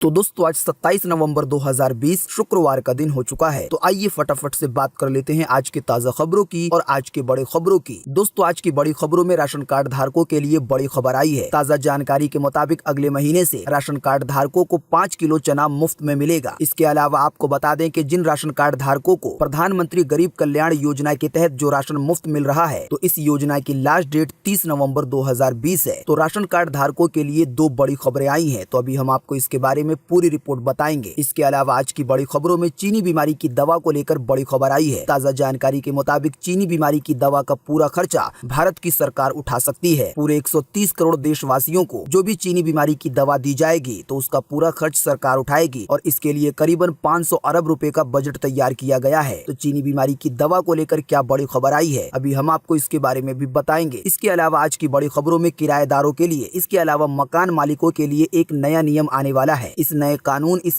तो दोस्तों आज 27 नवंबर 2020 शुक्रवार का दिन हो चुका है। तो आइए फटाफट से बात कर लेते हैं आज के ताजा खबरों की और आज के बड़े खबरों की। दोस्तों आज की बड़ी खबरों में राशन कार्ड धारकों के लिए बड़ी खबर आई है। ताजा जानकारी के मुताबिक अगले महीने से राशन कार्ड धारकों को 5 किलो चना मुफ्त में मिलेगा। इसके अलावा आपको बता दें कि जिन राशन कार्ड धारकों को प्रधानमंत्री गरीब कल्याण योजना के तहत जो राशन मुफ्त मिल रहा है, तो इस योजना की लास्ट डेट 30 नवम्बर 2020 है। तो राशन कार्ड धारकों के लिए दो बड़ी खबरें आई है। तो अभी हम आपको इसके बारे में पूरी रिपोर्ट बताएंगे। इसके अलावा आज की बड़ी खबरों में चीनी बीमारी की दवा को लेकर बड़ी खबर आई है। ताजा जानकारी के मुताबिक चीनी बीमारी की दवा का पूरा खर्चा भारत की सरकार उठा सकती है। पूरे 130 करोड़ देशवासियों को जो भी चीनी बीमारी की दवा दी जाएगी, तो उसका पूरा खर्च सरकार उठाएगी और इसके लिए करीबन 500 अरब रुपए का बजट तैयार किया गया है। तो चीनी बीमारी की दवा को लेकर क्या बड़ी खबर आई है, अभी हम आपको इसके बारे में भी बताएंगे। इसके अलावा आज की बड़ी खबरों में किराएदारों के लिए, इसके अलावा मकान मालिकों के लिए एक नया नियम आने वाला है। इस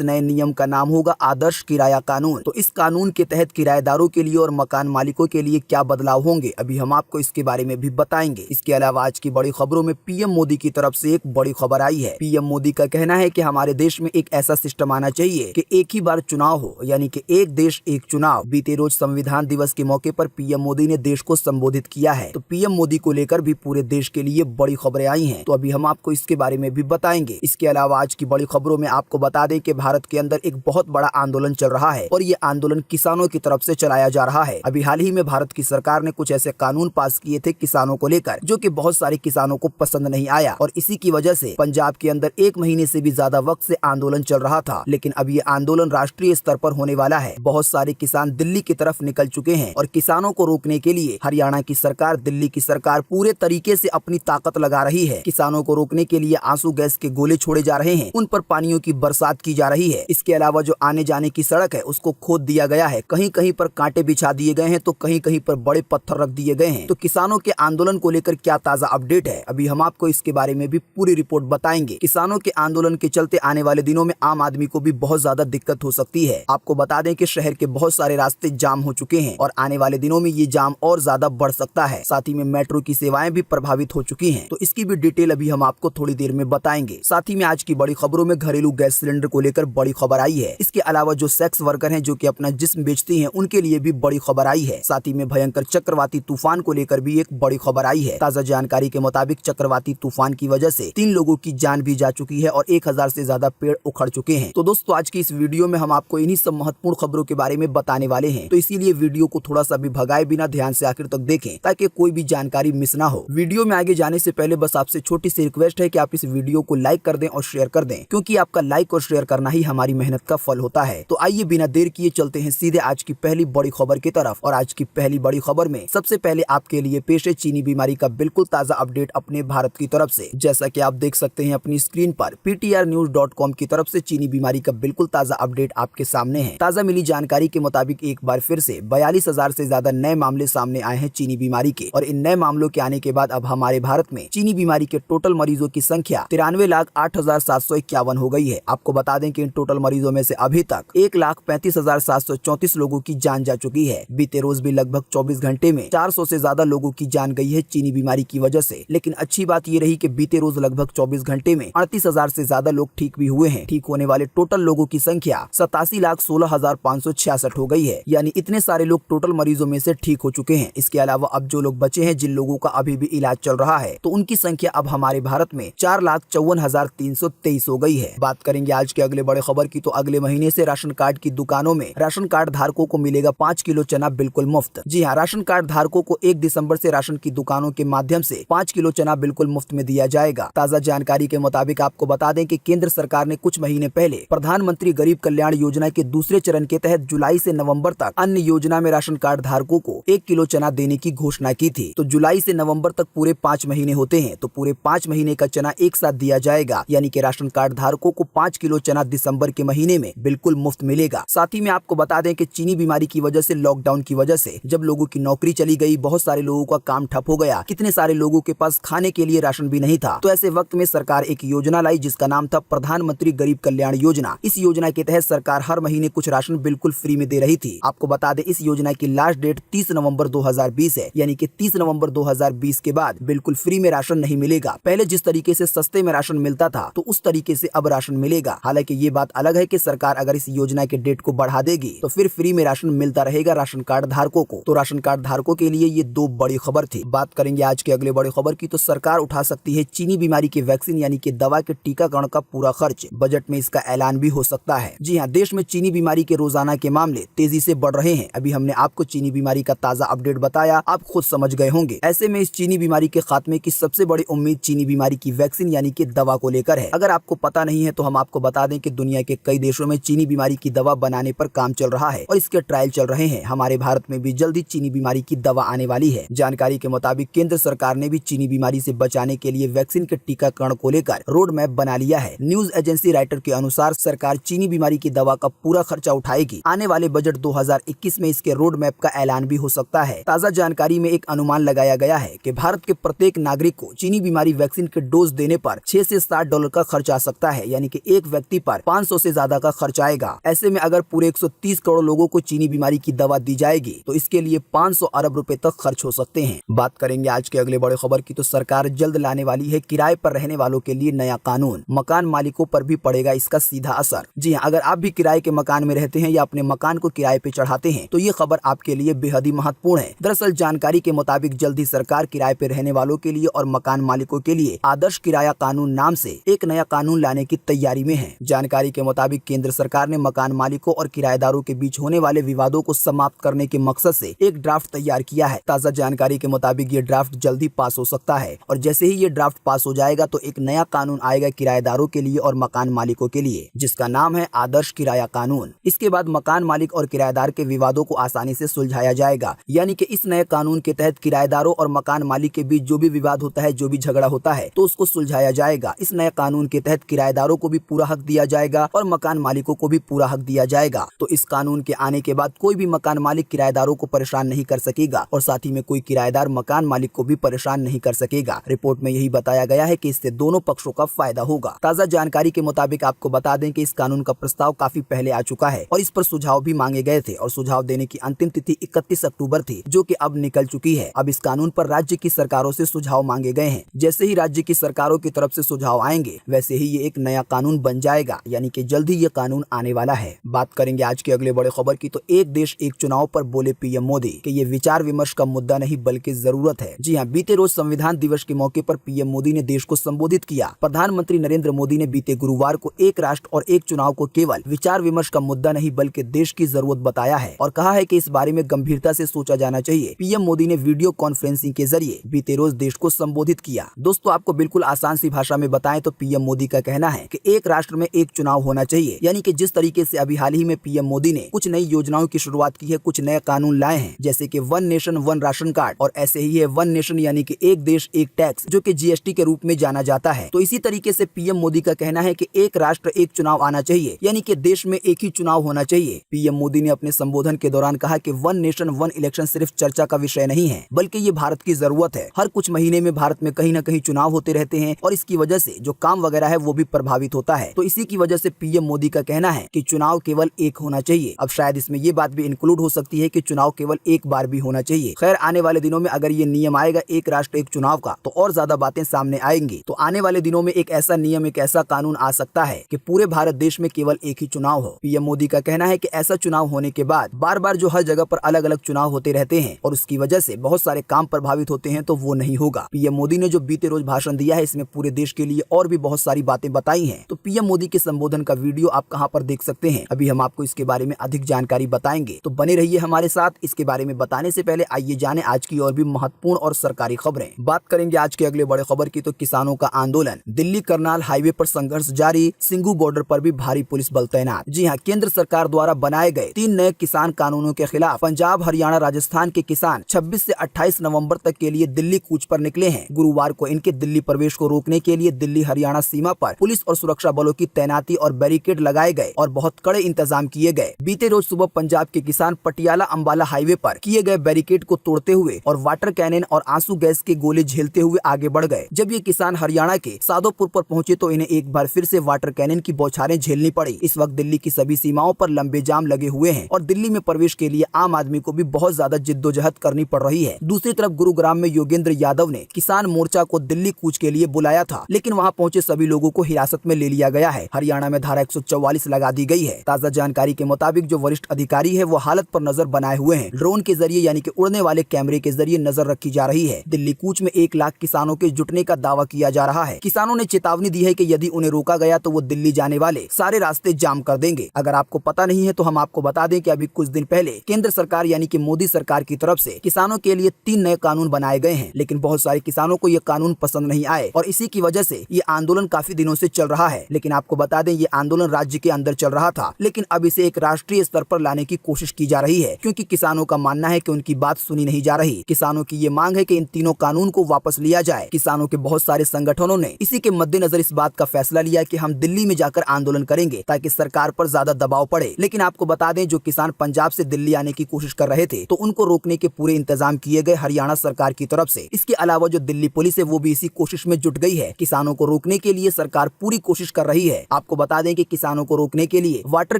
नए नियम का नाम होगा आदर्श किराया कानून। तो इस कानून के तहत किराएदारों के लिए और मकान मालिकों के लिए क्या बदलाव होंगे, अभी हम आपको इसके बारे में भी बताएंगे। इसके अलावा आज की बड़ी खबरों में पीएम मोदी की तरफ से एक बड़ी खबर आई है। पीएम मोदी का कहना है कि हमारे देश में एक ऐसा सिस्टम आना चाहिए कि एक ही बार चुनाव हो, यानी कि एक देश एक चुनाव। बीते रोज संविधान दिवस के मौके पर पीएम मोदी ने देश को संबोधित किया है। तो पीएम मोदी को लेकर भी पूरे देश के लिए बड़ी खबरें आई हैं। तो अभी हम आपको इसके बारे में भी बताएंगे। इसके अलावा आज की बड़ी खबरों में आपको बता दें कि भारत के अंदर एक बहुत बड़ा आंदोलन चल रहा है और ये आंदोलन किसानों की तरफ से चलाया जा रहा है। अभी हाल ही में भारत की सरकार ने कुछ ऐसे कानून पास किए थे किसानों को लेकर, जो कि बहुत सारे किसानों को पसंद नहीं आया और इसी की वजह से पंजाब के अंदर 1 महीने से भी ज्यादा वक्त से आंदोलन चल रहा था। लेकिन अब ये आंदोलन राष्ट्रीय स्तर पर होने वाला है। बहुत सारे किसान दिल्ली की तरफ निकल चुके हैं और किसानों को रोकने के लिए हरियाणा की सरकार, दिल्ली की सरकार पूरे तरीके से अपनी ताकत लगा रही है। किसानों को रोकने के लिए आंसू गैस के गोले छोड़े जा रहे हैं, उन पर पानियों की बरसात की जा रही है। इसके अलावा जो आने जाने की सड़क है उसको खोद दिया गया है, कहीं कहीं पर कांटे बिछा दिए गए हैं, तो कहीं कहीं पर बड़े पत्थर रख दिए गए हैं। तो किसानों के आंदोलन को लेकर क्या ताजा अपडेट है, अभी हम आपको इसके बारे में भी पूरी रिपोर्ट बताएंगे। किसानों के आंदोलन के चलते आने वाले दिनों में आम आदमी को भी बहुत ज्यादा दिक्कत हो सकती है। आपको बता दें कि शहर के बहुत सारे रास्ते जाम हो चुके हैं और आने वाले दिनों में ये जाम और ज्यादा बढ़ सकता है। साथ ही में मेट्रो की सेवाएं भी प्रभावित हो चुकी हैं। तो इसकी भी डिटेल अभी हम आपको थोड़ी देर में बताएंगे। साथ ही में आज की बड़ी खबरों में घरेलू गैस सिलेंडर को लेकर बड़ी खबर आई है। इसके अलावा जो सेक्स वर्कर हैं, जो कि अपना जिस्म बेचती हैं, उनके लिए भी बड़ी खबर आई है। साथ ही में भयंकर चक्रवाती तूफान को लेकर भी एक बड़ी खबर आई है। ताजा जानकारी के मुताबिक चक्रवाती तूफान की वजह से 3 लोगों की जान भी जा चुकी है और 1000 से ज्यादा पेड़ उखड़ चुके हैं। तो दोस्तों आज की इस वीडियो में हम आपको इन्हीं सब महत्वपूर्ण खबरों के बारे में बताने वाले हैं। तो इसीलिए वीडियो को थोड़ा सा भी भगाए बिना ध्यान से आखिर तक देखें, ताकि कोई भी जानकारी मिस ना हो। वीडियो में आगे जाने से पहले बस आपसे छोटी सी रिक्वेस्ट है कि आप इस वीडियो को लाइक कर दें और शेयर कर दें, क्योंकि आपका लाइक और शेयर करना ही हमारी मेहनत का फल होता है। तो आइए बिना देर किए चलते हैं सीधे आज की पहली बड़ी खबर की तरफ। और आज की पहली बड़ी खबर में सबसे पहले आपके लिए पेश है चीनी बीमारी का बिल्कुल ताजा अपडेट अपने भारत की तरफ से। जैसा कि आप देख सकते हैं अपनी स्क्रीन पर, ptrnews.com की तरफ से चीनी बीमारी का बिल्कुल ताजा अपडेट आपके सामने है। ताजा मिली जानकारी के मुताबिक एक बार फिर से 42,000 से ज्यादा नए मामले सामने आए हैं चीनी बीमारी के। और इन नए मामलों के आने के बाद अब हमारे भारत में चीनी बीमारी के टोटल मरीजों की संख्या 93,08,751 हो गई है। आपको बता दें कि इन टोटल मरीजों में से अभी तक 1,35,734 लोगों की जान जा चुकी है। बीते रोज भी लगभग 24 घंटे में 400 से ज्यादा लोगों की जान गई है चीनी बीमारी की वजह से। लेकिन अच्छी बात ये रही कि बीते रोज लगभग 24 घंटे में 38,000 से ज्यादा लोग ठीक भी हुए हैं। ठीक होने वाले टोटल लोगों की संख्या 87,16,566 हो गई है। यानी इतने सारे लोग टोटल मरीजों में से ठीक हो चुके हैं। इसके अलावा अब जो लोग बचे हैं, जिन लोगों का अभी भी इलाज चल रहा है, तो उनकी संख्या अब हमारे भारत में 4,54,323 हो गई है। बात करेंगे आज के अगले बड़े खबर की, तो अगले महीने से राशन कार्ड की दुकानों में राशन कार्ड धारकों को मिलेगा 5 किलो चना बिल्कुल मुफ्त। जी हाँ, राशन कार्ड धारकों को 1 दिसंबर से राशन की दुकानों के माध्यम से 5 किलो चना बिल्कुल मुफ्त में दिया जाएगा। ताजा जानकारी के मुताबिक आपको बता दें कि केंद्र सरकार ने कुछ महीने पहले प्रधानमंत्री गरीब कल्याण योजना के दूसरे चरण के तहत जुलाई से नवंबर तक अन्य योजना में राशन कार्ड धारकों को 1 किलो चना देने की घोषणा की थी। तो जुलाई से नवंबर तक पूरे 5 महीने होते हैं, तो पूरे 5 महीने का चना एक साथ दिया जाएगा। यानी कि राशन कार्ड धारकों को 5 किलो चना दिसंबर के महीने में बिल्कुल मुफ्त मिलेगा। साथ ही में आपको बता दें कि चीनी बीमारी की वजह से, लॉकडाउन की वजह से जब लोगों की नौकरी चली गई, बहुत सारे लोगों का काम ठप हो गया, कितने सारे लोगों के पास खाने के लिए राशन भी नहीं था। तो ऐसे वक्त में सरकार एक योजना लाई जिसका नाम था प्रधानमंत्री गरीब कल्याण योजना। इस योजना के तहत सरकार हर महीने कुछ राशन बिल्कुल फ्री में दे रही थी। आपको बता दें इस योजना की लास्ट डेट 30 नवंबर 2020 है। यानी कि 30 नवंबर 2020 के बाद बिल्कुल फ्री में राशन नहीं मिलेगा। पहले जिस तरीके से सस्ते में राशन मिलता था, तो उस तरीके से अब राशन राशन मिलेगा। हालांकि ये बात अलग है कि सरकार अगर इस योजना के डेट को बढ़ा देगी तो फिर फ्री में राशन मिलता रहेगा राशन कार्ड धारकों को। तो राशन कार्ड धारकों के लिए ये दो बड़ी खबर थी। बात करेंगे आज के अगले बड़ी खबर की, तो सरकार उठा सकती है चीनी बीमारी के वैक्सीन यानी कि दवा के टीकाकरण का पूरा खर्च। बजट में इसका ऐलान भी हो सकता है। जी हाँ, देश में चीनी बीमारी के रोजाना के मामले तेजी से बढ़ रहे हैं। अभी हमने आपको चीनी बीमारी का ताजा अपडेट बताया, आप खुद समझ गए होंगे। ऐसे में इस चीनी बीमारी के खात्मे की सबसे बड़ी उम्मीद चीनी बीमारी की वैक्सीन यानी कि दवा को लेकर है। अगर आपको पता नहीं है तो हम आपको बता दें कि दुनिया के कई देशों में चीनी बीमारी की दवा बनाने पर काम चल रहा है और इसके ट्रायल चल रहे हैं। हमारे भारत में भी जल्दी चीनी बीमारी की दवा आने वाली है। जानकारी के मुताबिक केंद्र सरकार ने भी चीनी बीमारी से बचाने के लिए वैक्सीन के टीकाकरण को लेकर रोड मैप बना लिया है। न्यूज एजेंसी राइटर के अनुसार सरकार चीनी बीमारी की दवा का पूरा खर्चा उठाएगी। आने वाले बजट 2021 में इसके रोड मैप का ऐलान भी हो सकता है। ताजा जानकारी में एक अनुमान लगाया गया है कि भारत के प्रत्येक नागरिक को चीनी बीमारी वैक्सीन के डोज देने पर $6 से $7 का खर्च आ सकता है, यानी कि एक व्यक्ति पर 500 से ज्यादा का खर्च आएगा। ऐसे में अगर पूरे 130 करोड़ लोगों को चीनी बीमारी की दवा दी जाएगी तो इसके लिए 500 अरब रुपए तक खर्च हो सकते हैं। बात करेंगे आज के अगले बड़े खबर की, तो सरकार जल्द लाने वाली है किराए पर रहने वालों के लिए नया कानून। मकान मालिकों पर भी पड़ेगा इसका सीधा असर। जी हाँ, अगर आप भी किराए के मकान में रहते हैं या अपने मकान को किराए पे चढ़ाते हैं तो ये खबर आपके लिए बेहद ही महत्वपूर्ण है। दरअसल जानकारी के मुताबिक जल्द ही सरकार किराए पे रहने वालों के लिए और मकान मालिकों के लिए आदर्श किराया कानून नाम से एक नया कानून लाने की तैयारी में है। जानकारी के मुताबिक केंद्र सरकार ने मकान मालिकों और किराएदारों के बीच होने वाले विवादों को समाप्त करने के मकसद से एक ड्राफ्ट तैयार किया है। ताजा जानकारी के मुताबिक ये ड्राफ्ट जल्दी पास हो सकता है और जैसे ही ये ड्राफ्ट पास हो जाएगा तो एक नया कानून आएगा किराएदारों के लिए और मकान मालिकों के लिए, जिसका नाम है आदर्श किराया कानून। इसके बाद मकान मालिक और किराएदार के विवादों को आसानी से सुलझाया जाएगा। यानी कि इस नए कानून के तहत किराएदारों और मकान मालिक के बीच जो भी विवाद होता है, जो भी झगड़ा होता है, तो उसको सुलझाया जाएगा। इस नए कानून के तहत किराएदारों को भी पूरा हक दिया जाएगा और मकान मालिकों को भी पूरा हक दिया जाएगा। तो इस कानून के आने के बाद कोई भी मकान मालिक किराएदारों को परेशान नहीं कर सकेगा और साथ ही में कोई किराएदार मकान मालिक को भी परेशान नहीं कर सकेगा। रिपोर्ट में यही बताया गया है कि इससे दोनों पक्षों का फायदा होगा। ताजा जानकारी के मुताबिक आपको बता दें कि इस कानून का प्रस्ताव काफी पहले आ चुका है और इस पर सुझाव भी मांगे गए थे और सुझाव देने की अंतिम तिथि 31 अक्टूबर थी, जो कि अब निकल चुकी है। अब इस कानून पर राज्य की सरकारों से सुझाव मांगे गए हैं। जैसे ही राज्य की सरकारों की तरफ से सुझाव आएंगे वैसे ही ये एक नया कानून बन जाएगा, यानी कि जल्द ही ये कानून आने वाला है। बात करेंगे आज के अगले बड़े खबर की, तो एक देश एक चुनाव पर बोले पीएम मोदी कि ये विचार विमर्श का मुद्दा नहीं बल्कि जरूरत है। जी हाँ, बीते रोज संविधान दिवस के मौके पर पीएम मोदी ने देश को संबोधित किया। प्रधानमंत्री नरेंद्र मोदी ने बीते गुरुवार को एक राष्ट्र और एक चुनाव को केवल विचार विमर्श का मुद्दा नहीं बल्कि देश की जरूरत बताया है और कहा है कि इस बारे में गंभीरता से सोचा जाना चाहिए। पीएम मोदी ने वीडियो कॉन्फ्रेंसिंग के जरिए बीते रोज देश को संबोधित किया। दोस्तों, आपको बिल्कुल आसान सी भाषा में बताएं तो पीएम मोदी का कहना है कि एक राष्ट्र में एक चुनाव होना चाहिए। यानी कि जिस तरीके से अभी हाल ही में पीएम मोदी ने कुछ नई योजनाओं की शुरुआत की है, कुछ नए कानून लाए हैं, जैसे कि one nation one ration card, और ऐसे ही है वन नेशन यानी कि एक देश एक टैक्स, जो कि जीएसटी के रूप में जाना जाता है। तो इसी तरीके से पीएम मोदी का कहना है कि एक राष्ट्र एक चुनाव आना चाहिए, यानी कि देश में एक ही चुनाव होना चाहिए। पीएम मोदी ने अपने संबोधन के दौरान कहा कि वन नेशन वन इलेक्शन सिर्फ चर्चा का विषय नहीं है बल्कि ये भारत की जरूरत है। हर कुछ महीने में भारत में कहीं न कहीं चुनाव होते रहते हैं और इसकी वजह से जो काम वगैरह है वो भी प्रभावित होता है। तो इसी की वजह से पीएम मोदी का कहना है कि चुनाव केवल एक होना चाहिए। अब शायद इसमें ये बात भी इंक्लूड हो सकती है कि चुनाव केवल एक बार भी होना चाहिए। खैर, आने वाले दिनों में अगर ये नियम आएगा एक राष्ट्र एक चुनाव का तो और ज्यादा बातें सामने आएंगी। तो आने वाले दिनों में एक ऐसा नियम, एक ऐसा कानून आ सकता है कि पूरे भारत देश में केवल एक ही चुनाव हो। पीएम मोदी का कहना है कि ऐसा चुनाव होने के बाद बार बार जो हर जगह पर अलग अलग चुनाव होते रहते हैं और उसकी वजह से बहुत सारे काम प्रभावित होते हैं, तो वो नहीं होगा। पीएम मोदी ने जो बीते रोज भाषण दिया है इसमें पूरे देश के लिए और भी बहुत सारी बातें बताई हैं। तो पीएम मोदी के संबोधन का वीडियो आप कहां पर देख सकते हैं, अभी हम आपको इसके बारे में अधिक जानकारी बताएंगे, तो बने रहिए हमारे साथ। इसके बारे में बताने से पहले आइए जाने आज की और भी महत्वपूर्ण और सरकारी खबरें। बात करेंगे आज के अगले बड़े खबर की, तो किसानों का आंदोलन, दिल्ली करनाल हाईवे पर संघर्ष जारी, सिंघू बॉर्डर पर भी भारी पुलिस बल तैनात। जी हाँ, केंद्र सरकार द्वारा बनाए गए 3 नए किसान कानूनों के खिलाफ पंजाब, हरियाणा, राजस्थान के किसान 26 से 28 नवंबर तक के लिए दिल्ली कूच पर निकले हैं। गुरुवार को इनके दिल्ली प्रवेश को रोकने के लिए दिल्ली हरियाणा सीमा पर पुलिस और सुरक्षा बलों की तैनाती और बैरिकेड लगाए गए और बहुत कड़े इंतजाम किए गए। बीते रोज सुबह पंजाब के किसान पटियाला अंबाला हाईवे पर किए गए बैरिकेड को तोड़ते हुए और वाटर कैनन और आंसू गैस के गोले झेलते हुए आगे बढ़ गए। जब ये किसान हरियाणा के सादोपुर पर पहुंचे तो इन्हें एक बार फिर से वाटर कैनन की बौछारें झेलनी पड़ी। इस वक्त दिल्ली की सभी सीमाओं पर लंबे जाम लगे हुए हैं और दिल्ली में प्रवेश के लिए आम आदमी को भी बहुत ज्यादा जिद्दोजहद करनी पड़ रही है। दूसरी तरफ गुरुग्राम में योगेंद्र यादव ने किसान मोर्चा को दिल्ली कूच के लिए बुलाया था, लेकिन वहां पहुंचे सभी लोगों को हिरासत में ले लिया गया है। हरियाणा में धारा 144 लगा दी गई है। ताज़ा जानकारी के मुताबिक जो वरिष्ठ अधिकारी है वो हालत पर नजर बनाए हुए हैं। ड्रोन के जरिए यानी कि उड़ने वाले कैमरे के जरिए नजर रखी जा रही है। दिल्ली कूच में 1 लाख किसानों के जुटने का दावा किया जा रहा है। किसानों ने चेतावनी दी है कि यदि उन्हें रोका गया तो वो दिल्ली जाने वाले सारे रास्ते जाम कर देंगे। अगर आपको पता नहीं है तो हम आपको बता दें कि अभी कुछ दिन पहले केंद्र सरकार यानी कि मोदी सरकार की तरफ से किसानों के लिए 3 नए कानून बनाए गए हैं, लेकिन बहुत सारे किसानों को ये कानून पसंद नहीं आए और इसी की वजह से ये आंदोलन काफी दिनों से चल रहा है। लेकिन आपको बता दें ये आंदोलन राज्य के अंदर चल रहा था, लेकिन अब इसे एक राष्ट्रीय स्तर पर लाने की कोशिश की जा रही है, क्योंकि किसानों का मानना है कि उनकी बात सुनी नहीं जा रही। किसानों की ये मांग है कि इन तीनों कानून को वापस लिया जाए। किसानों के बहुत सारे संगठनों ने इसी के मद्देनजर इस बात का फैसला लिया कि हम दिल्ली में जाकर आंदोलन करेंगे ताकि सरकार पर ज्यादा दबाव पड़े। लेकिन आपको बता दें जो किसान पंजाब से दिल्ली आने की कोशिश कर रहे थे तो उनको रोकने के पूरे इंतजाम किए गए हरियाणा सरकार की तरफ से। इसके अलावा जो दिल्ली पुलिस है वो भी इसी कोशिश में जुट गई है। किसानों को रोकने के लिए सरकार पूरी कोशिश कर रही है। आपको बता दें कि किसानों को रोकने के लिए वाटर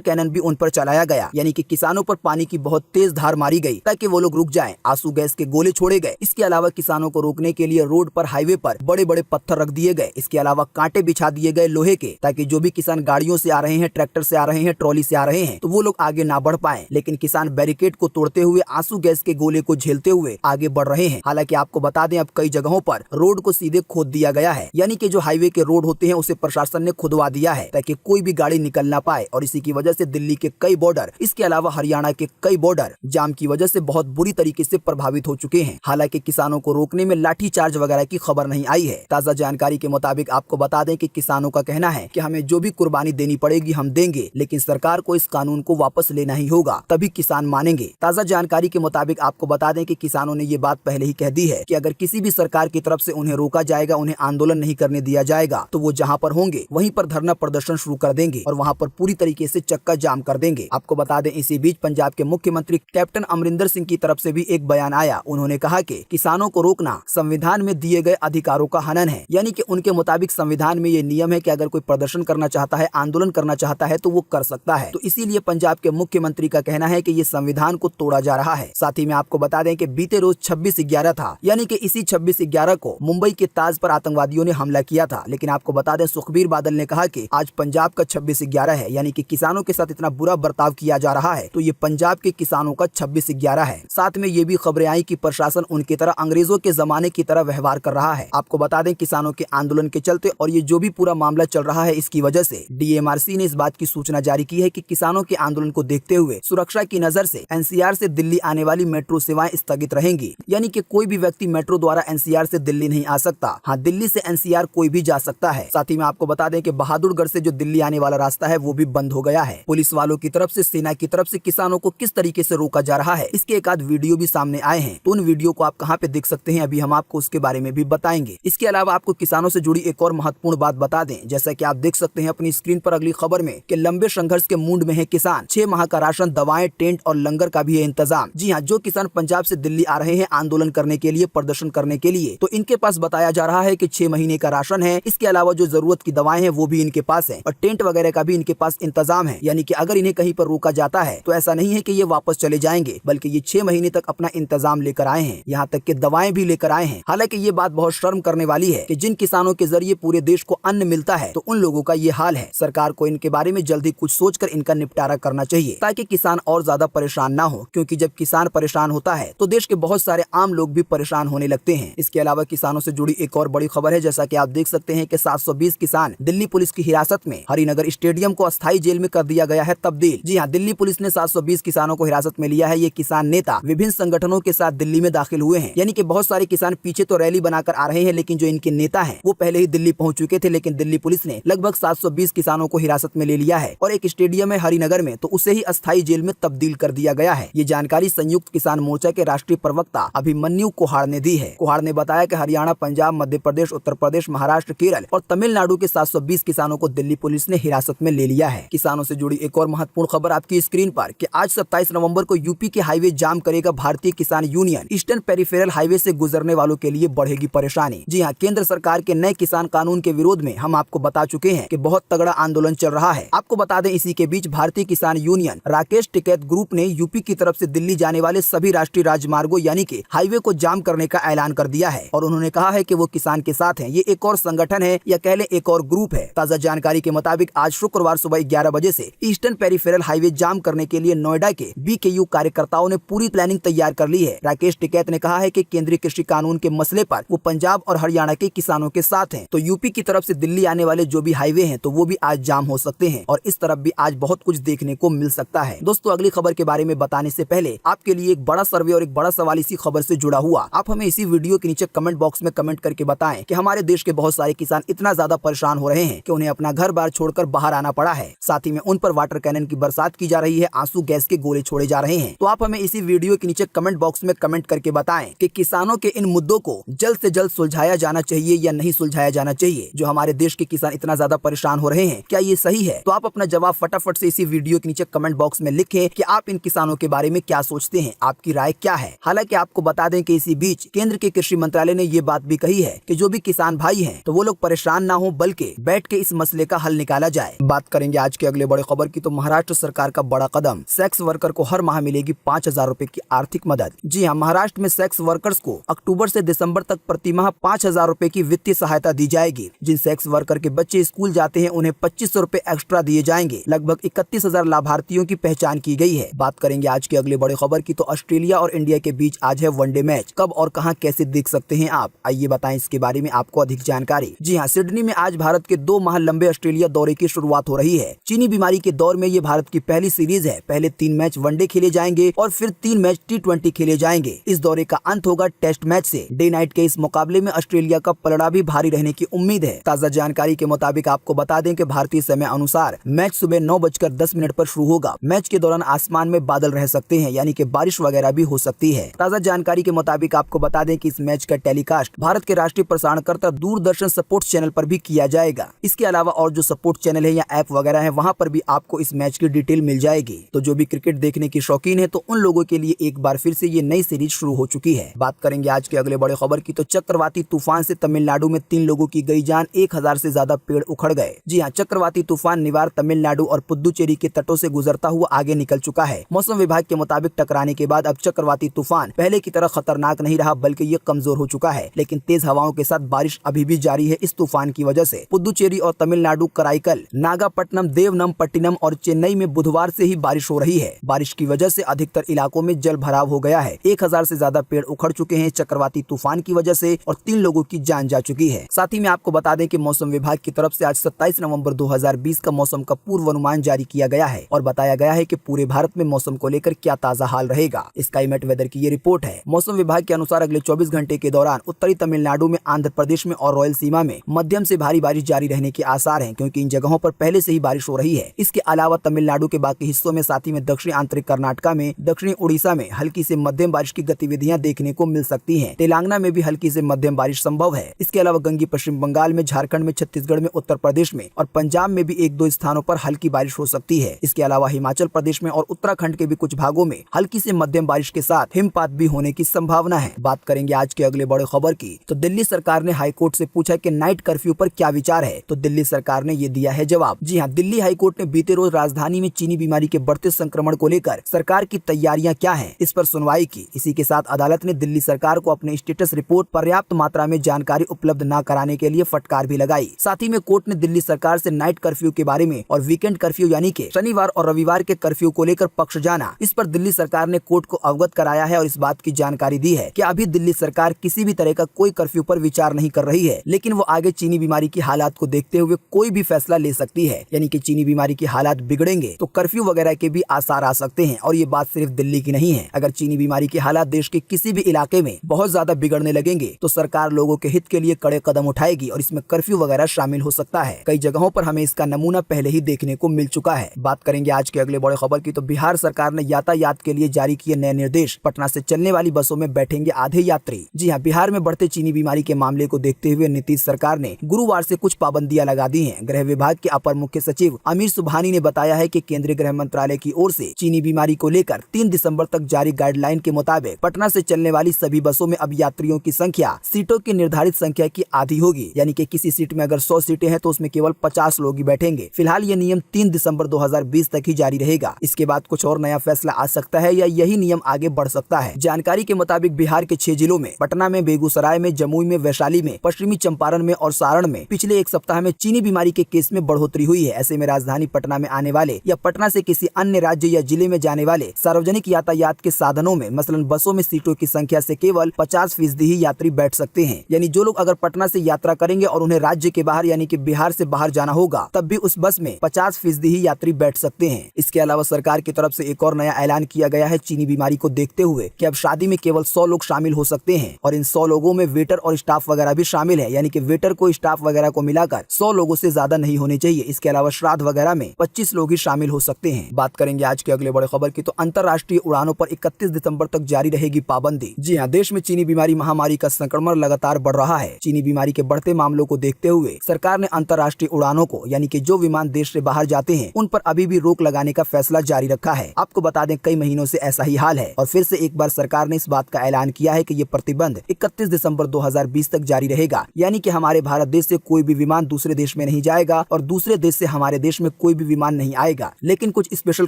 कैनन भी उन पर चलाया गया, यानी कि किसानों पर पानी की बहुत तेज धार मारी गई ताकि वो लोग रुक जाएं। आंसू गैस के गोले छोड़े गए। इसके अलावा किसानों को रोकने के लिए रोड पर, हाईवे पर बड़े बड़े पत्थर रख दिए गए। इसके अलावा कांटे बिछा दिए गए लोहे के, ताकि जो भी किसान गाड़ियों से आ रहे हैं, ट्रैक्टर से आ रहे हैं, ट्रॉली से आ रहे हैं तो वो लोग आगे ना बढ़ पाए। लेकिन किसान बैरिकेड को तोड़ते हुए, आंसू गैस के गोले को झेलते हुए आगे बढ़ रहे हैं। हालांकि आपको बता दें अब कई जगहों पर रोड को सीधे खोद दिया गया है, यानी कि जो हाईवे के रोड होते हैं उसे प्रशासन ने खुदवा दिया है ताकि कोई भी गाड़ी निकल ना पाए। और इसी की वजह से दिल्ली के कई बॉर्डर, इसके अलावा हरियाणा के कई बॉर्डर जाम की वजह से बहुत बुरी तरीके से प्रभावित हो चुके हैं। हालांकि किसानों को रोकने में लाठीचार्ज वगैरह की खबर नहीं आई है। ताजा जानकारी के मुताबिक आपको बता दें कि किसानों का कहना है कि हमें जो भी कुर्बानी देनी पड़ेगी हम देंगे, लेकिन सरकार को इस कानून को वापस लेना ही होगा, तभी किसान मानेंगे। ताजा जानकारी के मुताबिक आपको बता दें कि किसानों ने ये बात पहले ही कह दी है कि अगर किसी भी सरकार की तरफ से उन्हें रोका जाएगा, उन्हें आंदोलन नहीं करने दिया जाएगा, तो वो जहां पर होंगे वहीं पर धरना प्रदर्शन शुरू कर देंगे और वहां पर पूरी तरीके से चक्का जाम कर देंगे। आपको बता दें इसी बीच पंजाब के मुख्यमंत्री कैप्टन अमरिंदर सिंह की तरफ से भी एक बयान आया। उन्होंने कहा कि किसानों को रोकना संविधान में दिए गए अधिकारों का हनन है, यानी कि उनके मुताबिक संविधान में ये नियम है कि अगर कोई प्रदर्शन करना चाहता है, आंदोलन करना चाहता है तो वो कर सकता है। तो इसीलिए पंजाब के मुख्यमंत्री का कहना है कि ये संविधान को तोड़ा जा रहा है। साथ ही में आपको बता दें कि बीते रोज 26/11 था, यानी कि इसी 26/11 को मुंबई के ताज पर आतंकवादियों ने हमला किया था। लेकिन आपको बता दें सुखबीर बादल ने कहा कि आज पंजाब का 26/11 है, यानी कि किसानों के साथ इतना बुरा बर्ताव किया जा रहा है तो ये पंजाब के किसानों का 26/11 है। साथ में ये भी खबरें आई कि प्रशासन उनकी तरह अंग्रेजों के जमाने की तरह व्यवहार कर रहा है। आपको बता दें किसानों के आंदोलन के चलते और ये जो भी पूरा मामला चल रहा है इसकी वजह से डीएमआरसी ने इस बात की सूचना जारी की है कि किसानों के आंदोलन को देखते हुए सुरक्षा की नजर से एनसीआर से दिल्ली आने वाली मेट्रो सेवाएं स्थगित रहेंगी, यानी कि कोई भी व्यक्ति मेट्रो द्वारा एनसीआर से दिल्ली नहीं आ सकता। हाँ, दिल्ली से एनसीआर कोई भी जा सकता है। साथ ही में आपको बता दें कि बहादुरगढ़ से जो दिल्ली आने वाला रास्ता है वो भी बंद हो गया है। पुलिस वालों की तरफ से, सेना की तरफ से किसानों को किस तरीके से रोका जा रहा है इसके एक आध वीडियो भी सामने आए हैं, तो उन वीडियो को आप कहाँ पे देख सकते हैं अभी हम आपको उसके बारे में भी बताएंगे। इसके अलावा आपको किसानों से जुड़ी एक और महत्वपूर्ण बात बता दें, जैसा कि आप देख सकते हैं अपनी स्क्रीन पर अगली खबर में कि लंबे संघर्ष के मूड में है किसान। 6 माह का राशन, दवाएं, टेंट और लंगर का भी है इंतजाम। जी हाँ, जो किसान पंजाब से दिल्ली आ रहे हैं आंदोलन करने के लिए, प्रदर्शन करने के लिए, तो इनके पास बताया जा रहा है कि 6 महीने का राशन है। इसके अलावा जो जरूरत की दवाएं हैं वो भी इनके पास है और टेंट वगैरह का भी इनके पास इंतजाम है। यानी कि अगर इन्हें कहीं पर रोका जाता है तो ऐसा नहीं है कि ये वापस चले जाएंगे, बल्कि ये 6 महीने तक अपना इंतजाम लेकर आए हैं, यहाँ तक कि दवाएं भी लेकर आए हैं। हालांकि ये बात बहुत शर्म करने वाली है कि जिन किसानों के जरिए पूरे देश को अन्न मिलता है तो उन लोगों का ये हाल है। सरकार को इनके बारे में जल्दी कुछ सोचकर इनका निपटारा करना चाहिए ताकि किसान और ज्यादा परेशान ना हो, क्योंकि जब किसान परेशान होता है तो देश के बहुत सारे आम लोग भी परेशान होने लगते हैं। इसके अलावा किसानों से जुड़ी एक और बड़ी खबर है, जैसा कि आप देख सकते हैं कि 720 किसान दिल्ली पुलिस की हिरासत में। हरिनगर स्टेडियम को अस्थायी जेल में कर दिया गया है तब्दील। जी हाँ, दिल्ली पुलिस ने 720 किसानों को हिरासत में लिया है। ये किसान नेता विभिन्न संगठनों के साथ दिल्ली में दाखिल हुए हैं, यानी कि बहुत सारे किसान पीछे तो रैली बनाकर आ रहे हैं, लेकिन जो इनके नेता हैं वो पहले ही दिल्ली पहुंच चुके थे। लेकिन दिल्ली पुलिस ने लगभग 720 किसानों को हिरासत में ले लिया है और एक स्टेडियम है हरिनगर में, तो उसे ही अस्थायी जेल में तब्दील कर दिया गया है। ये जानकारी संयुक्त किसान मोर्चा के राष्ट्रीय प्रवक्ता अभिमन्यु कोहाड़ ने दी है। कोहाड़ ने बताया कि हरियाणा, पंजाब, मध्य प्रदेश, उत्तर प्रदेश, महाराष्ट्र, केरल और तमिलनाडु के 720 किसानों को दिल्ली पुलिस ने हिरासत में ले लिया है। किसानों से जुड़ी एक और महत्वपूर्ण खबर आपकी स्क्रीन पर कि आज 27 नवंबर को यूपी के हाईवे जाम करेगा भारतीय किसान यूनियन। ईस्टर्न पेरिफेरल हाईवे से गुजरने वालों के लिए बढ़ेगी परेशानी। जी हाँ, केंद्र सरकार के नए किसान कानून के विरोध में हम आपको बता चुके हैं कि बहुत तगड़ा आंदोलन चल रहा है। आपको बता दें इसी के बीच भारतीय किसान यूनियन राकेश टिकैत ग्रुप ने यूपी की तरफ से दिल्ली जाने वाले सभी राष्ट्रीय राजमार्गों यानी कि हाईवे को जाम करने का ऐलान कर दिया है और उन्होंने कहा है कि वो किसान के साथ हैं। ये एक और संगठन है या कह लें एक और ग्रुप प्रूफ है। ताजा जानकारी के मुताबिक आज शुक्रवार सुबह 11 बजे से ईस्टर्न पेरिफेरल हाईवे जाम करने के लिए नोएडा के BKU कार्यकर्ताओं ने पूरी प्लानिंग तैयार कर ली है। राकेश टिकैत ने कहा है कि केंद्रीय कृषि कानून के मसले पर वो पंजाब और हरियाणा के किसानों के साथ हैं, तो यूपी की तरफ से दिल्ली आने वाले जो भी हाईवे हैं तो वो भी आज जाम हो सकते हैं और इस तरफ भी आज बहुत कुछ देखने को मिल सकता है। दोस्तों, अगली खबर के बारे में बताने से पहले आपके लिए एक बड़ा सर्वे और एक बड़ा सवाल इसी खबर से जुड़ा हुआ। आप हमें इसी वीडियो के नीचे कमेंट बॉक्स में कमेंट करके बताएं कि हमारे देश के बहुत सारे किसान इतना ज्यादा परेशान हो रहे हैं कि उन्हें अपना घर बार छोड़कर बाहर आना पड़ा है। साथ ही में उन पर वाटर कैनन की बरसात की जा रही है, आंसू गैस के गोले छोड़े जा रहे हैं। तो आप हमें इसी वीडियो के नीचे कमेंट बॉक्स में कमेंट करके बताएं कि किसानों के इन मुद्दों को जल्द से जल्द सुलझाया जाना चाहिए या नहीं सुलझाया जाना चाहिए। जो हमारे देश के किसान इतना ज्यादा परेशान हो रहे हैं, क्या ये सही है? तो आप अपना जवाब फटाफट से इसी वीडियो के नीचे कमेंट बॉक्स में लिखें कि आप इन किसानों के बारे में क्या सोचते हैं, आपकी राय क्या है। हालांकि आपको बता दें कि इसी बीच केंद्र के कृषि मंत्रालय ने ये बात भी कही है कि जो भी किसान भाई हैं तो वो लोग परेशान ना हो, बल्कि बैठ के इस मसले का हल निकाला जाए। बात करेंगे आज के अगले बड़े खबर की, तो महाराष्ट्र सरकार का बड़ा कदम, सेक्स वर्कर को हर माह मिलेगी 5,000 रुपए की आर्थिक मदद। जी हाँ, महाराष्ट्र में सेक्स वर्कर्स को अक्टूबर से दिसंबर तक प्रति माह 5,000 रुपए की वित्तीय सहायता दी जाएगी। जिन सेक्स वर्कर के बच्चे स्कूल जाते हैं उन्हें 2,500 रुपए एक्स्ट्रा दिए जाएंगे। लगभग 31,000 लाभार्थियों की पहचान की गई है। बात करेंगे आज के अगले बड़े खबर की, तो ऑस्ट्रेलिया और इंडिया के बीच आज है वनडे मैच। कब और कहां कैसे देख सकते हैं आप, आइए बताएं इसके बारे में आपको अधिक जानकारी। जी हाँ, सिडनी में आज भारत के 2 माह लंबे ऑस्ट्रेलिया दौरे की शुरुआत हो रही है। चीनी बीमारी के दौर में ये भारत की पहली सीरीज है। पहले 3 मैच वनडे खेले जाएंगे और फिर 3 मैच T20 खेले जाएंगे। इस दौरे का अंत होगा टेस्ट मैच से। डे नाइट के इस मुकाबले में ऑस्ट्रेलिया का पलड़ा भी भारी रहने की उम्मीद है। ताजा जानकारी के मुताबिक आपको बता दें कि भारतीय समय अनुसार मैच सुबह 9:10 पर शुरू होगा। मैच के दौरान आसमान में बादल रह सकते हैं, यानी कि बारिश वगैरह भी हो सकती है। ताजा जानकारी के मुताबिक आपको बता दें कि इस मैच का टेलीकास्ट भारत के राष्ट्रीय प्रसारणकर्ता दूरदर्शन स्पोर्ट्स चैनल पर भी किया जाएगा। इसके अलावा और जो सपोर्ट चैनल है या ऐप वगैरह है, वहाँ पर भी आपको इस मैच की डिटेल मिल जाएगी। तो जो भी क्रिकेट देखने की शौकीन है तो उन लोगों के लिए एक बार फिर से ये नई सीरीज शुरू हो चुकी है। बात करेंगे आज के अगले बड़े खबर की, तो चक्रवाती तूफान से तमिलनाडु में 3 लोगों की गई जान, 1000 से ज्यादा पेड़ उखड़ गए। जी हाँ, चक्रवाती तूफान निवार तमिलनाडु और पुदुचेरी के तटों से गुजरता हुआ आगे निकल चुका है। मौसम विभाग के मुताबिक टकराने के बाद अब चक्रवाती तूफान पहले की तरह खतरनाक नहीं रहा, बल्कि ये कमजोर हो चुका है। लेकिन तेज हवाओं के साथ बारिश अभी भी जारी है। इस तूफान की वजह से पुदुचेरी और तमिलनाडु, कराईकल, नागापट्टनम, देवनमपट्टिनम और चेन्नई में बुधवार से ही बारिश हो रही है। बारिश की वजह से अधिकतर इलाकों में जल भराव हो गया है। 1000 से ज्यादा पेड़ उखड़ चुके हैं चक्रवाती तूफान की वजह से और 3 लोगों की जान जा चुकी है। साथ ही में आपको बता दें कि मौसम विभाग की तरफ से आज 27 नवंबर 2020 का मौसम का पूर्वानुमान जारी किया गया है और बताया गया है कि पूरे भारत में मौसम को लेकर क्या ताजा हाल रहेगा। स्काईमेट वेदर की ये रिपोर्ट है। मौसम विभाग के अनुसार अगले 24 घंटे के दौरान उत्तरी तमिलनाडु में, आंध्र प्रदेश में और रॉयल सीमा में मध्यम से भारी बारिश जारी रहने के आसार हैं, क्योंकि इन जगहों पर पहले से ही बारिश हो रही है। इसके अलावा तमिलनाडु के बाकी हिस्सों में, साथ ही में दक्षिणी आंतरिक कर्नाटका में, दक्षिणी उड़ीसा में हल्की से मध्यम बारिश की गतिविधियां देखने को मिल सकती हैं। तेलंगाना में भी हल्की से मध्यम बारिश संभव है। इसके अलावा गंगी पश्चिम बंगाल में, झारखंड में, छत्तीसगढ़ में, उत्तर प्रदेश में और पंजाब में भी 1-2 स्थानों पर हल्की बारिश हो सकती है। इसके अलावा हिमाचल प्रदेश में और उत्तराखंड के भी कुछ भागों में हल्की से मध्यम बारिश के साथ हिमपात भी होने की संभावना है। बात करेंगे आज के अगले बड़े खबर की, तो दिल्ली सरकार ने हाईकोर्ट से पूछा कि नाइट कर्फ्यू पर क्या विचार है, तो दिल्ली सरकार ने ये दिया है जवाब। जी हाँ, दिल्ली हाईकोर्ट ने बीते रोज राजधानी में चीनी बीमारी के बढ़ते संक्रमण को लेकर सरकार की तैयारियां क्या हैं, इस पर सुनवाई की। इसी के साथ अदालत ने दिल्ली सरकार को अपने स्टेटस रिपोर्ट पर्याप्त मात्रा में जानकारी उपलब्ध न कराने के लिए फटकार भी लगाई। साथ ही में कोर्ट ने दिल्ली सरकार से नाइट कर्फ्यू के बारे में और वीकेंड कर्फ्यू यानी कि शनिवार और रविवार के कर्फ्यू को लेकर पक्ष जाना। इस पर दिल्ली सरकार ने कोर्ट को अवगत कराया है और इस बात की जानकारी दी है कि अभी दिल्ली सरकार किसी भी तरह का कोई कर्फ्यू पर विचार नहीं कर रही है, लेकिन वो आगे चीनी बीमारी की हालात को देखते हुए कोई भी फैसला ले सकती है। यानी कि चीनी बीमारी की हालात बिगड़ेंगे तो कर्फ्यू वगैरह के भी आसार आ सकते हैं। और ये बात सिर्फ दिल्ली की नहीं है। अगर चीनी बीमारी के हालात देश के किसी भी इलाके में बहुत ज्यादा बिगड़ने लगेंगे तो सरकार लोगों के हित के लिए कड़े कदम उठाएगी और इसमें कर्फ्यू वगैरह शामिल हो सकता है। कई जगहों पर हमें इसका नमूना पहले ही देखने को मिल चुका है। बात करेंगे आज के अगले बड़े खबर की, तो बिहार सरकार ने यातायात के लिए जारी किए नए निर्देश। पटना से चलने वाली बसों में बैठेंगे आधे यात्री। जी हाँ, बिहार में बढ़ते चीनी बीमारी के मामले को देखते हुए नीतीश सरकार ने गुरुवार से कुछ पाबंदियां लगा दी हैं। गृह विभाग के अपर मुख्य सचिव अमीर सुबहानी ने बताया है कि केंद्रीय गृह मंत्रालय की ओर से चीनी बीमारी को लेकर 3 दिसंबर तक जारी गाइडलाइन के मुताबिक पटना से चलने वाली सभी बसों में अब यात्रियों की संख्या सीटों की निर्धारित संख्या की आधी होगी। यानी कि किसी सीट में अगर 100 सीटें हैं तो उसमें केवल 50 लोग ही बैठेंगे। फिलहाल ये नियम 3 दिसंबर 2020 तक ही जारी रहेगा। इसके बाद कुछ और नया फैसला आ सकता है या यही नियम आगे बढ़ सकता है। जानकारी के मुताबिक बिहार के 6 जिलों में, पटना में, बेगूसराय में, जमुई में, वैशाली में, पश्चिमी चंपारण में और सारण में पिछले 1 सप्ताह में चीनी बीमारी के केस में बढ़ोतरी हुई है। ऐसे में राजधानी पटना में आने वाले या पटना से किसी अन्य राज्य या जिले में जाने वाले सार्वजनिक यातायात के साधनों में मसलन बसों में सीटों की संख्या से केवल 50% ही यात्री बैठ सकते हैं। यानी जो लोग अगर पटना से यात्रा करेंगे और उन्हें राज्य के बाहर यानी कि बिहार से बाहर जाना होगा, तब भी उस बस में 50% ही यात्री बैठ सकते हैं। इसके अलावा सरकार की तरफ से एक और नया ऐलान किया गया है चीनी बीमारी को देखते हुए कि अब शादी में केवल 100 लोग शामिल हो सकते हैं और इन 100 लोगों में वेटर और स्टाफ वगैरह भी शामिल है। यानी कि वेटर को स्टाफ वगैरह को मिलाकर 100 लोगों से ज्यादा नहीं होने चाहिए। इसके अलावा श्राद्ध वगैरह में 25 लोग ही शामिल हो सकते हैं। बात करेंगे आज के अगले बड़े खबर की, तो अंतर्राष्ट्रीय उड़ानों पर 31 दिसंबर तक जारी रहेगी पाबंदी। जी हाँ, देश में चीनी बीमारी महामारी का संक्रमण लगातार बढ़ रहा है। चीनी बीमारी के बढ़ते मामलों को देखते हुए सरकार ने अंतर्राष्ट्रीय उड़ानों को यानी कि जो विमान देश से बाहर जाते हैं उन पर अभी भी रोक लगाने का फैसला जारी रखा है। आपको बता दें कई महीनों से ऐसा ही हाल है और फिर से एक बार सरकार ने इस बात का ऐलान किया है कि ये प्रतिबंध 31 दिसंबर 2020 तक जारी रहेगा। यानी कि हमारे भारत देश से कोई भी विमान दूसरे देश में नहीं जाएगा और दूसरे देश से हमारे देश में कोई भी विमान नहीं आएगा। लेकिन कुछ स्पेशल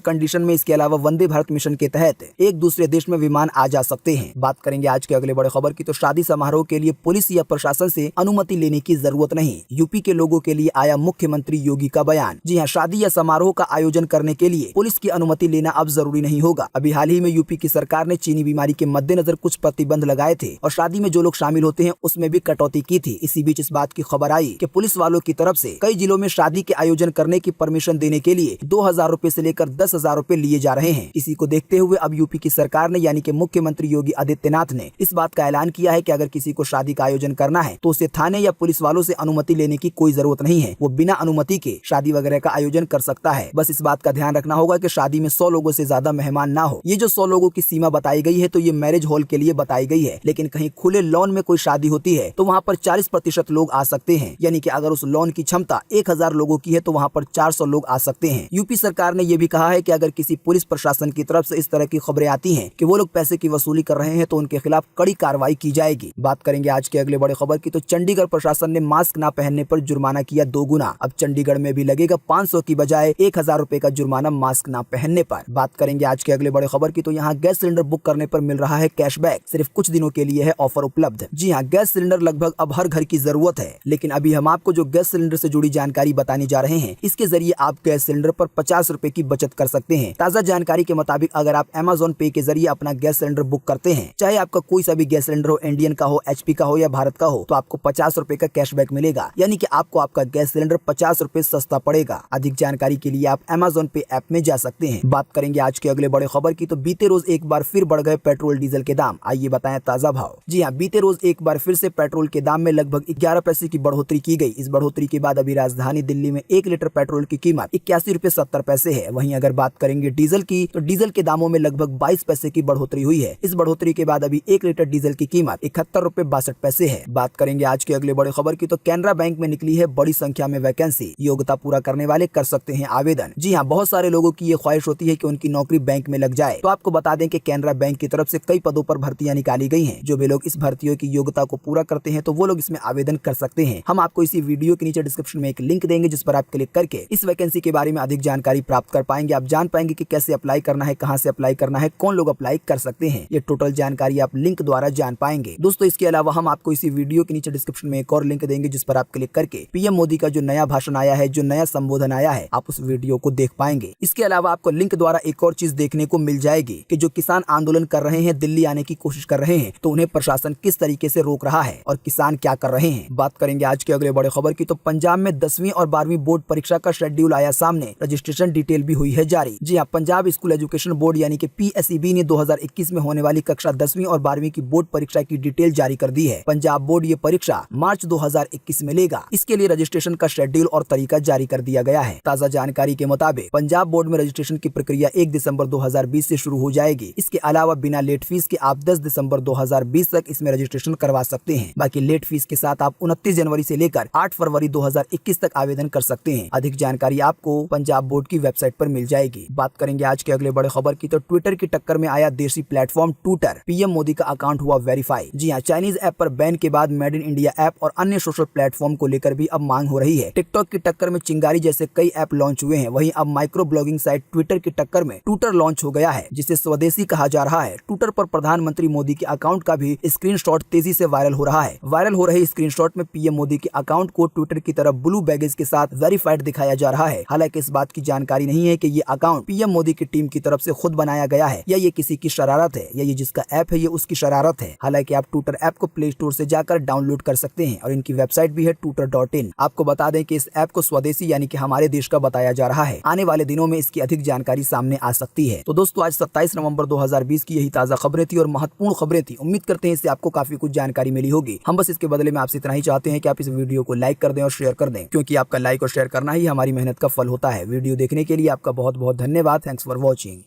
कंडीशन में इसके अलावा वंदे भारत मिशन के तहत एक दूसरे देश में विमान आ जा सकते हैं। बात करेंगे आज के अगले बड़े खबर की, तो शादी समारोह के लिए पुलिस या प्रशासन से अनुमति लेने की जरूरत नहीं। यूपी के लोगों के लिए आया मुख्यमंत्री योगी का बयान। जी हाँ, शादी या समारोह का आयोजन करने के लिए पुलिस की अनुमति लेना अब जरूरी नहीं होगा। अभी हाल ही में यूपी की सरकार ने चीनी बीमारी के मद्देनजर कुछ प्रतिबंध लगाए थे और शादी में जो लोग शामिल होते हैं उसमें भी कटौती की थी। इसी बीच इस बात की खबर आई कि पुलिस वालों की तरफ से कई जिलों में शादी के आयोजन करने की परमिशन देने के लिए 2000 रुपए से लेकर 10,000 रुपए लिए जा रहे हैं। इसी को देखते हुए अब यूपी की सरकार ने यानी कि मुख्यमंत्री योगी आदित्यनाथ ने इस बात का ऐलान किया है कि अगर किसी को शादी का आयोजन करना है तो उसे थाने या पुलिस वालों से अनुमति लेने की कोई जरूरत नहीं है। वो बिना अनुमति के शादी वगैरह का आयोजन कर सकता है। बस इस बात का ध्यान रखना होगा कि शादी में 100 लोगों से ज्यादा मेहमान ना हो। ये जो 100 लोगों की सीमा बताई गई है तो ये मैरिज हॉल के लिए बताई गई है, लेकिन कहीं खुले लॉन में कोई शादी होती है तो वहाँ पर 40% लोग आ सकते हैं। यानी कि अगर उस लॉन की क्षमता 1000 लोगों की है तो वहाँ पर 400 लोग आ सकते हैं। यूपी सरकार ने यह भी कहा है कि अगर किसी पुलिस प्रशासन की तरफ से इस तरह की खबरें आती हैं कि वो लोग पैसे की वसूली कर रहे हैं तो उनके खिलाफ कड़ी कार्रवाई की जाएगी। बात करेंगे आज के अगले बड़े खबर की, तो चंडीगढ़ प्रशासन ने मास्क न पहनने पर जुर्माना किया 2 गुना। अब चंडीगढ़ में भी लगेगा 500 की बजाय 1000 रुपए का जुर्माना मास्क न पहनने पर। बात करेंगे आज के अगले बड़े खबर की, तो यहाँ गैस सिलेंडर बुक करने पर मिल रहा है कैशबैक। सिर्फ कुछ दिनों के लिए है ऑफर उपलब्ध। जी हाँ, गैस सिलेंडर लगभग अब हर घर की जरूरत है, लेकिन अभी हम आपको जो गैस सिलेंडर से जुड़ी जानकारी बताने जा रहे हैं इसके जरिए आप गैस सिलेंडर पर 50 रुपए की बचत कर सकते हैं। ताज़ा जानकारी के मुताबिक अगर आप Amazon पे के जरिए अपना गैस सिलेंडर बुक करते हैं, चाहे आपका कोई सा भी गैस सिलेंडर हो, इंडियन का हो, HP का हो या भारत का हो, तो आपको 50 रुपए का कैशबैक मिलेगा। यानी कि आपको आपका गैस सिलेंडर 50 रुपए सस्ता पड़ेगा। अधिक जानकारी के लिए आप Amazon पे ऐप में जा सकते हैं। बात करेंगे आज के अगले बड़े खबर की, तो बीते रोज एक बार फिर बढ़ गए पेट्रोल डीजल के दाम। आइए बताएं ताज़ा भाव। जी हाँ, बीते रोज एक बार फिर से पेट्रोल के दाम में लगभग 11 पैसे की बढ़ोतरी की गई। इस बढ़ोतरी के बाद अभी राजधानी दिल्ली में 1 लीटर पेट्रोल की कीमत 81 रुपए 70 पैसे है। वहीं अगर बात करेंगे डीजल की, तो डीजल के दामों में लगभग 22 पैसे की बढ़ोतरी हुई है। इस बढ़ोतरी के बाद अभी 1 लीटर डीजल की कीमत 71 रुपए 62 पैसे है। बात करेंगे आज के अगले बड़े खबर की, तो कैनरा बैंक में निकली है बड़ी संख्या में वैकेंसी। योग्यता पूरा करने वाले कर सकते हैं आवेदन। जी हाँ, बहुत सारे लोगों की ये ख्वाहिश होती है कि उनकी नौकरी बैंक में लग जाए। तो आपको बता दें कि कैनरा बैंक की तरफ से कई पदों पर भर्तियां निकाली गई हैं। जो भी लोग इस भर्तियों की योग्यता को पूरा करते हैं तो वो लोग इसमें आवेदन कर सकते हैं। हम आपको इसी वीडियो के नीचे डिस्क्रिप्शन में एक लिंक देंगे जिस पर आप क्लिक करके इस वैकेंसी के बारे में अधिक जानकारी प्राप्त कर पाएंगे। आप जान पाएंगे कि कैसे अप्लाई करना है, कहां से अप्लाई करना है, कौन लोग अप्लाई कर सकते हैं। ये टोटल जानकारी आप लिंक द्वारा जान पाएंगे। दोस्तों, इसके अलावा हम आपको इसी वीडियो के नीचे डिस्क्रिप्शन में एक और लिंक देंगे जिस पर आप क्लिक करके पीएम मोदी का जो नया भाषण आया है, जो नया संबोधन आया है, आप उस वीडियो को देख पाएंगे। इसके अलावा आपको लिंक द्वारा एक और चीज देखने को मिल जाएगी कि जो किसान आंदोलन कर रहे हैं, दिल्ली आने की कोशिश कर रहे हैं, तो उन्हें प्रशासन किस तरीके से रोक रहा है और किसान क्या कर रहे हैं। बात करेंगे आज के अगले बड़े खबर की, तो पंजाब में 10वीं और 12वीं बोर्ड परीक्षा का शेड्यूल आया सामने। रजिस्ट्रेशन डिटेल भी हुई है जारी। जी हाँ, पंजाब स्कूल एजुकेशन बोर्ड यानी कि PSEB ने 2021 में होने वाली कक्षा 10वीं और 12वीं की बोर्ड परीक्षा की डिटेल जारी कर दी है। पंजाब बोर्ड ये परीक्षा मार्च 2021 में लेगा। इसके लिए रजिस्ट्रेशन का शेड्यूल और तरीका जारी कर दिया गया है। ताज़ा जानकारी के मुताबिक पंजाब बोर्ड में रजिस्ट्रेशन की प्रक्रिया 1 दिसंबर 2020 से शुरू हो जाएगी। इसके अलावा बिना लेट फीस के आप 10 दिसंबर 2020 तक इसमें रजिस्ट्रेशन करवा सकते हैं। बाकी लेट फीस के साथ आप 29 जनवरी से लेकर 8 फरवरी 2021 तक आवेदन कर सकते हैं। अधिक जानकारी आपको पंजाब बोर्ड की वेबसाइट पर मिल जाएगी। बात करेंगे आज के अगले बड़े खबर की, तो ट्विटर की टक्कर में आया देशी प्लेटफॉर्म ट्विटर। पीएम मोदी का अकाउंट हुआ वेरीफाई। जी हाँ, चाइनीज ऐप पर बैन के बाद मेड इन इंडिया ऐप और अन्य सोशल प्लेटफॉर्म को लेकर भी अब मांग हो रही है। टिकटॉक की टक्कर में चिंगारी जैसे कई ऐप लॉन्च हुए हैं। वहीं अब माइक्रो ब्लॉगिंग साइट ट्विटर की टक्कर में ट्विटर लॉन्च हो गया है, जिसे स्वदेशी कहा जा रहा है। ट्विटर पर प्रधानमंत्री मोदी के अकाउंट का भी स्क्रीनशॉट तेजी से वायरल हो रहा है। वायरल हो रहे स्क्रीनशॉट में पीएम मोदी के अकाउंट को ट्विटर की तरफ ब्लू बैगेज के साथ वेरीफाइड दिखाया जा रहा है। हालांकि इस बात की जानकारी नहीं है कि ये अकाउंट पीएम मोदी की टीम की तरफ से खुद बनाया गया है या ये किसी की शरारत है या ये जिसका ऐप है ये उसकी शरारत है। हालांकि आप ट्विटर ऐप को प्ले स्टोर से जाकर डाउनलोड कर सकते हैं और इनकी वेबसाइट भी है twitter.in। आपको बता दें कि इस ऐप को स्वदेशी यानी कि हमारे देश का बताया जा रहा है। आने वाले दिनों में इसकी अधिक जानकारी सामने आ सकती है। तो दोस्तों आज 27 नवंबर 2020 की यही ताजा खबरें थी और महत्वपूर्ण खबरें थी। उम्मीद करते हैं इससे आपको काफी कुछ जानकारी मिली होगी। हम बस इसके बदले में आपसे इतना ही चाहते हैं कि आप इस वीडियो को लाइक कर दें और शेयर कर दें, क्योंकि आपका लाइक और शेयर करना ही हमारी मेहनत का फल होता है। वीडियो देखने के लिए आपका बहुत बहुत धन्यवाद। Thanks for watching.